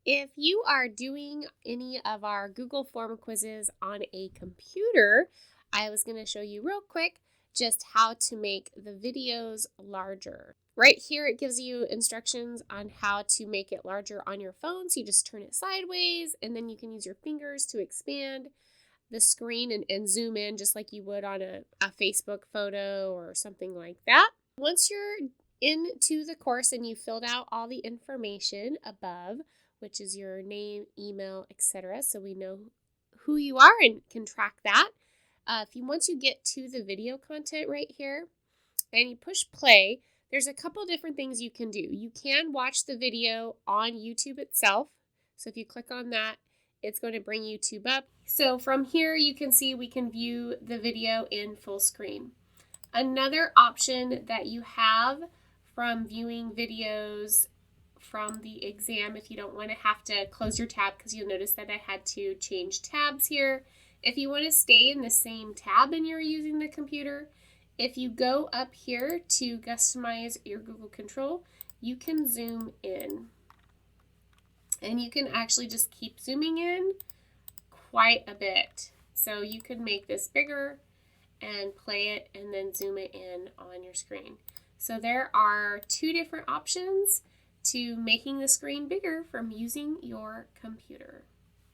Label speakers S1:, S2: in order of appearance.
S1: If you are doing any of our Google form quizzes on a computer, I was going to show you real quick just how to make the videos larger. Right here, it gives you instructions on how to make it larger on your phone. So you just turn it sideways, and then you can use your fingers to expand the screen and zoom in just like you would on a Facebook photo or something like that. Once you're into the course and you filled out all the information above, which is your name, email, etc., so we know who you are and can track that. Once you get to the video content right here and you push play, there's a couple different things you can do. You can watch the video on YouTube itself. So if you click on that, it's going to bring YouTube up. So from here, you can see we can view the video in full screen. Another option that you have from viewing videos from the exam, if you don't want to have to close your tab, because you'll notice that I had to change tabs here. If you want to stay in the same tab and you're using the computer, if you go up here to customize your Google Control, you can zoom in. And you can actually just keep zooming in quite a bit. So you could make this bigger and play it and then zoom it in on your screen. So there are two different options to making the screen bigger from using your computer.